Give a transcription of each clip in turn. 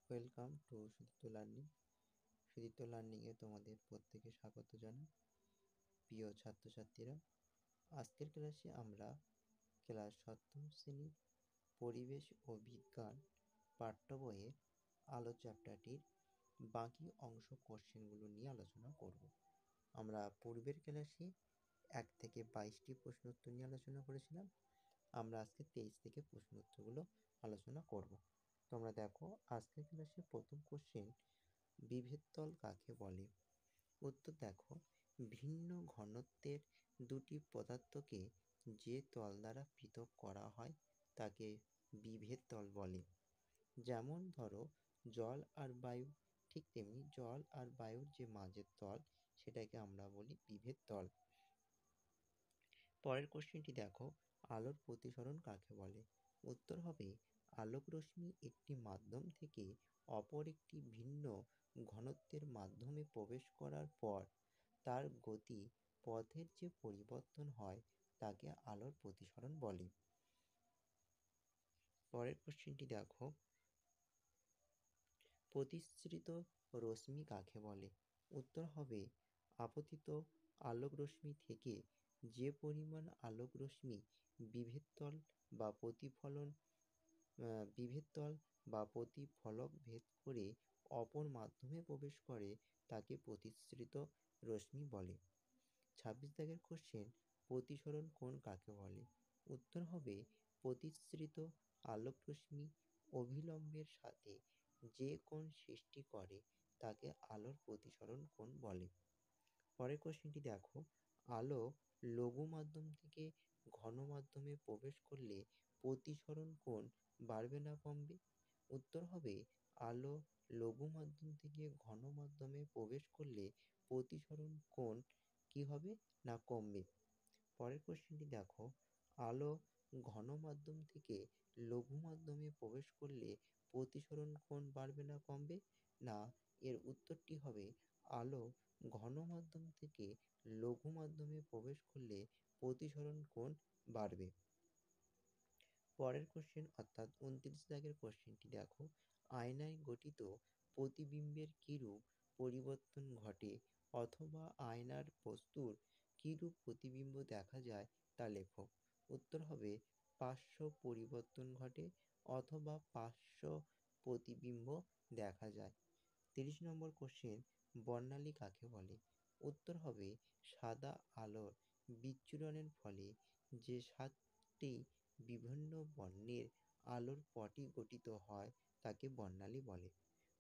Welcome to Sudipta Learning. Sudipta লার্নিংয়ে তোমাদের প্রত্যেকে স্বাগত জানাই। প্রিয় ছাত্রছাত্রীরা, আজকের ক্লাসে আমরা ক্লাস 7ম শ্রেণীর পরিবেশ ও বিজ্ঞান পাঠ্য বইয়ের আলো চ্যাপ্টারটির বাকি অংশ কোশ্চেনগুলো নিয়ে আলোচনা করব। আমরা পূর্বের ক্লাসে 1 থেকে 22টি প্রশ্ন উত্তর নিয়ে আলোচনা করেছিলাম। আমরা আজকে 23 থেকে প্রশ্ন উত্তরগুলো আলোচনা করব। তোমরা দেখো, আজকের ক্লাসে প্রথম কোশ্চেন, বিভেদ তল কাকে বলে? উত্তর দেখো, ভিন্ন ঘনত্বের দুটি পদার্থকে যে তল দ্বারা পৃথক করা হয় তাকে বিভেদ তল বলে। যেমন ধরো জল আর বায়ু, ঠিক তেমনি জল আর বায়ুর যে মাঝের তল সেটাকে আমরা বলি বিভেদ তল। পরের কোশ্চেনটি দেখো, আলোর প্রতিসরণ কাকে বলে? উত্তর হবে, আলোক রশ্মি একটি মাধ্যম থেকে অপর একটি ভিন্ন ঘনত্বের মাধ্যমে প্রবেশ করার পর তার গতি পথের যে পরিবর্তন হয় তাকে আলোর প্রতিসরণ বলে। পরের কোশ্চেনটি দেখো, প্রতিসৃত রশ্মি কাকে বলে? উত্তর হবে, আপতিত আলোক রশ্মি থেকে যে পরিমাণ আলোক রশ্মি বিভেদতল বা প্রতিফলক ভেদ করে অপর মাধ্যমে প্রবেশ করে তাকে প্রতিসৃত রশ্মি বলে। 26 দাগের কোশ্চেন, প্রতিসরণ কোণ কাকে বলে? উত্তর হবে, প্রতিসৃত আলোক রশ্মি অভিলম্বের সাথে যে কোণ সৃষ্টি করে তাকে আলোর প্রতিসরণ কোণ বলে। পরের কোশ্চেনটি দেখো, আলো লঘু মাধ্যম থেকে ঘন মাধ্যমে প্রবেশ করলে প্রতিসরণ কোণ বাড়বে না কমবে? উত্তর হবে, আলো লঘু মাধ্যম থেকে ঘন মাধ্যমে প্রবেশ করলে প্রতিসরণ কোণ কি হবে না কমবে। পরের কোশ্চেনটি দেখো, আলো ঘন মাধ্যম থেকে লঘু মাধ্যমে প্রবেশ করলে প্রতিসরণ কোণ বাড়বে না কমবে? না, এর উত্তরটি হবে, আলো ঘন মাধ্যম থেকে লঘু মাধ্যমে প্রবেশ করলে প্রতিসরণ কোণ বাড়বে। পরের কোশ্চেন অর্থাৎ 29 দাগের কোশ্চেনটি দেখো, আয়নায় গঠিত প্রতিবিম্বের কিরূপ পরিবর্তন ঘটে অথবা আয়নার বস্তুর কিরূপ প্রতিবিম্ব দেখা যায় তা লেখো। উত্তর হবে, পার্শ্ব পরিবর্তন ঘটে অথবা পার্শ্ব প্রতিবিম্ব দেখা যায়। 30 নম্বর কোশ্চেন, বর্ণালী কাকে বলে? উত্তর হবে, সাদা আলোর বিচ্ছুরণের ফলে যে 7টি বিভিন্ন বর্ণের আলোর পটি গঠিত হয় তাকে বর্ণালী বলে।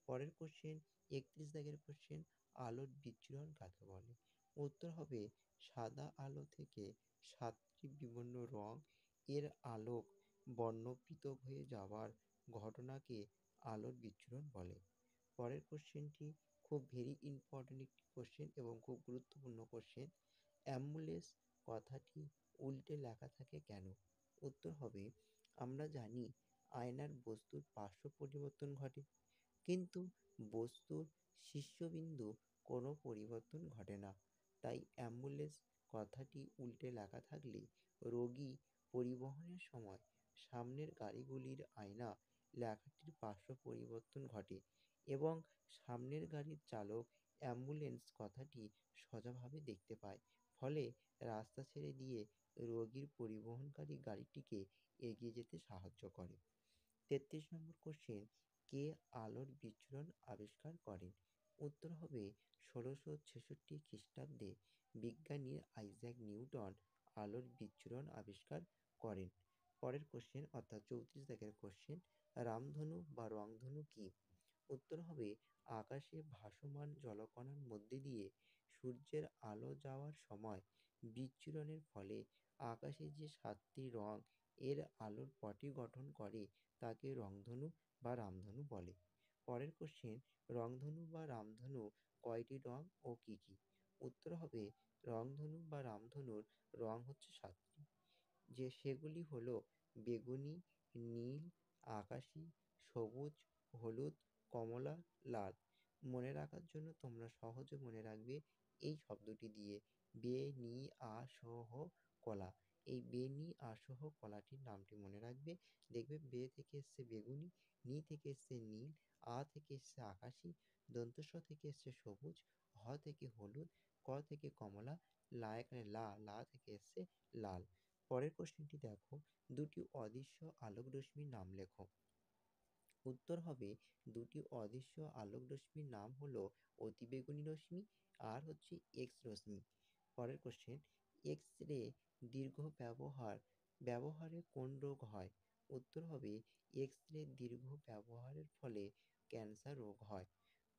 পরের কোশ্চেন 31 দাগের কোশ্চেন, আলোর বিচ্ছুরণ কাকে বলে? উত্তর হবে, সাদা আলো থেকে 7টি বিভিন্ন রং এর আলোক বর্ণ পৃথক হয়ে যাওয়ার ঘটনাকে আলোর বিচ্ছুরণ বলে। পরের কোশ্চেনটি খুব ভেরি ইম্পর্টেন্ট একটি কোশ্চেন এবং খুব গুরুত্বপূর্ণ কোশ্চেন, অ্যাম্বুলেন্স কথাটি উল্টে লেখা থাকে কেন? উত্তর হবে, আমরা জানি আয়নার বস্তুর পার্শ্ব পরিবর্তন ঘটে, কিন্তু বস্তুর শীর্ষবিন্দু কোনো পরিবর্তন ঘটে না। তাই অ্যাম্বুলেন্স কথাটি উল্টে লেখা থাকলে রোগী পরিবহনের সময় সামনের গাড়িগুলির আয়না লেখাটির পার্শ্ব পরিবর্তন ঘটে এবং সামনের গাড়ির চালক অ্যাম্বুলেন্স কথাটি সোজাভাবে দেখতে পায়, ফলে রাস্তা ছেড়ে দিয়ে রোগীর পরিবহনকারী গাড়িটিকে এগিয়ে যেতে সাহায্য করে। 33 নম্বর কোশ্চেন, কে আলোর বিচ্ছুরণ আবিষ্কার করেন? উত্তর হবে, 1666 খ্রিস্টাব্দে বিজ্ঞানী আইজ্যাক নিউটন আলোর বিচ্ছুরণ আবিষ্কার করেন। পরের কোশ্চেন অর্থাৎ 34 দাগের কোশ্চেন, রামধনু বা রংধনু কি? উত্তর হবে, আকাশে ভাসমান জলকণার মধ্যে দিয়ে সূর্যের আলো যাওয়ার সময় বিচ্ছুরণের ফলে আকাশে যে 7টি রং এর আলোর পটি গঠন করে তাকে রংধনু বা রামধনু বলে। পরের কোশ্চেন, রংধনু বা রামধনু কয়টি রং ও কি কি? উত্তর হবে, রংধনু বা রামধনুর রং হচ্ছে 7টি, যে সেগুলি হলো বেগুনি, নীল, আকাশি, সবুজ, হলুদ, কমলা, লাল। মনে রাখার জন্য তোমরা সহজে মনে রাখবে এই শব্দটি দিয়ে, বে নি আ সহ কলা। এই বে নি আ সহ কলাটির নামটি মনে রাখবে। দেখবে বে থেকে এসছে বেগুনি, নি থেকে এসছে নীল, আ থেকে এসছে আকাশী, দন্তস্ব থেকে এসছে সবুজ, হ থেকে হলুদ, ক থেকে কমলা, লা এখানে লা থেকে এসছে লাল। পরের কোশ্চেনটি দেখো, দুটি অদৃশ্য আলোক রশ্মির নাম লেখো। উত্তর হবে, দুটি অদৃশ্য আলোক রশ্মির নাম হলো অতিবেগুনি রশ্মি আর হচ্ছে এক্স রশ্মি। পরের কোশ্চেন, এক্স রে দীর্ঘ ব্যবহারে কোন রোগ হয়? উত্তর হবে, এক্স রে দীর্ঘ ব্যবহারের ফলে ক্যান্সার রোগ হয়।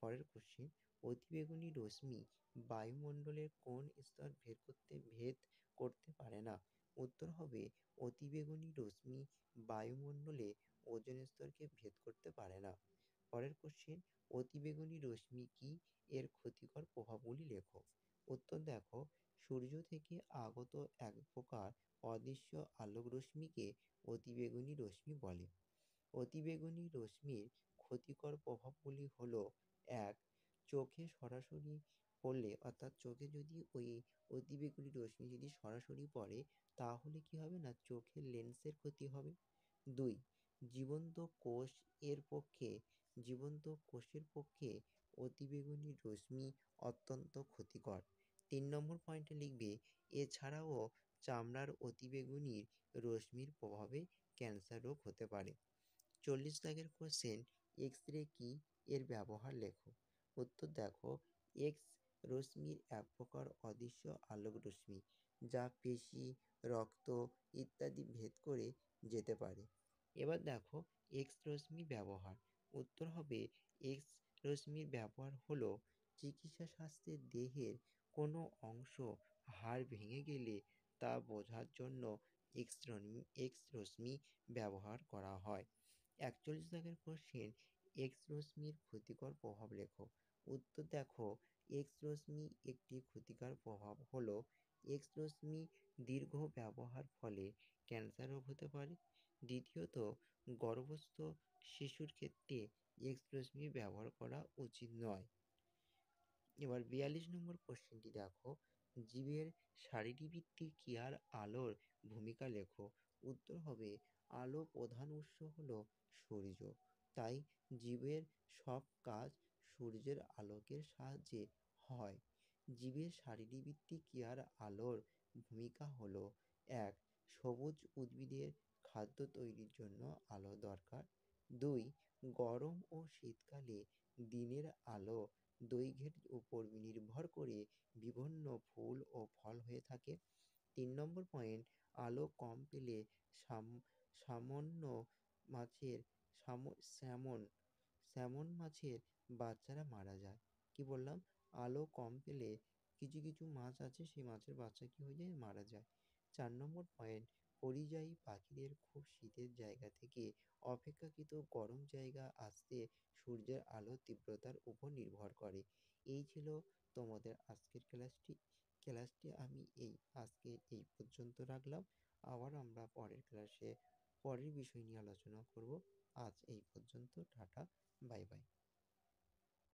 পরের কোশ্চেন, অতিবেগুনি রশ্মি বায়ুমণ্ডলের কোন স্তর ভেদ করতে পারে না? উত্তর হবে, অতিবেগুনি রশ্মি বায়ুমণ্ডলে ওজোন স্তরকে ভেদ করতে পারে না। পরের কোশ্চেন, অতিবেগুনি রশ্মি কি, এর ক্ষতিকর প্রভাবগুলি লেখো। উত্তর দেখো, সূর্য থেকে আগত এক প্রকার অদৃশ্য আলোক রশ্মিকে অতিবেগুনি রশ্মি বলে। অতিবেগুনি রশ্মির ক্ষতিকর প্রভাবগুলি হলো, এক, চোখে সরাসরি পড়লে, অর্থাৎ চোখে যদি ওই অতিবেগুনি রশ্মি যদি সরাসরি পড়ে তাহলে কি হবে না, চোখের লেন্সের ক্ষতি হবে। দুই, জীবন্ত কোষ জীবন্ত কোষের পক্ষে অতিবেগুনি রশ্মি অত্যন্ত ক্ষতিকর। 3 নম্বর পয়েন্টে লিখবে, এছাড়াও চামড়ার অতিবেগুনি রশ্মির প্রভাবে ক্যান্সার রোগ হতে পারে। 40 দাগের কোশ্চেন, এক্স রে কি, এর ব্যবহার লেখো। উত্তর দেখো, এক্স রশ্মির এক প্রকার অদৃশ্য আলোক রশ্মি যা পেশি, রক্ত ইত্যাদি ভেদ করে যেতে পারে। এবার দেখো, এক্স রশ্মি ব্যবহার। উত্তর হবে, এক্স রশ্মির ব্যবহার হলো চিকিৎসা শাস্ত্রে দেহের কোনো অংশ হাড় ভেঙে গেলে তা বোঝার জন্য এক্স রশ্মি ব্যবহার করা হয়। 41 দাগের কোশ্চেন, এক্স রশ্মির ক্ষতিকর প্রভাব লেখো। উত্তর দেখো, এক্স রশ্মি একটি ক্ষতিকর প্রভাব হলো, এক্স রশ্মি দীর্ঘ ব্যবহার ফলে ক্যান্সার রোগ হতে পারে। দ্বিতীয়ত, গর্ভস্থ শিশুর ক্ষেত্রে এক্স রশ্মি ব্যবহার করা উচিত নয়। এবার 42 নম্বর কোশ্চেনটি দেখো, জীবের শারীরবৃত্তিক ক্রিয়ার আলোর ভূমিকা লেখো। উত্তর হবে, আলো প্রধান উৎস হলো সূর্য, তাই জীবের সব কাজ সূর্যের আলোকের সাহায্যে হয়। জীবের শারীরবৃত্তিক ক্রিয়ার আলোর ভূমিকা হলো, এক, সবুজ উদ্ভিদের খাদ্য তৈরির জন্য আলো দরকার। দুই, গরম ও শীতকালে দিনের আলো দৈর্ঘ্যের উপর নির্ভর করে বিভিন্ন ফুল ও ফল হয়ে থাকে। 3 নম্বর পয়েন্ট, আলো কম পেলে সামান্য মাছের স্যামন মাছের বাচ্চারা মারা যায়। কি বললাম, আলো কম পেলে কিছু কিছু মাছ আছে, সেই মাছের বাচ্চা কি হয়ে যায়, মারা যায়। 4 নম্বর পয়েন্ট, পরিযায়ী পাখিদের খুব শীতের জায়গা থেকে অপেক্ষাকৃত গরম জায়গা আসতে সূর্যের আলোর তীব্রতার উপর নির্ভর করে। এই ছিল তোমাদের আজকের ক্লাসটি আমি আজকে এই পর্যন্ত রাখলাম। আবার আমরা পরের ক্লাসে পরের বিষয় নিয়ে আলোচনা করব। আজ এই পর্যন্ত, টাটা, বাই বাই।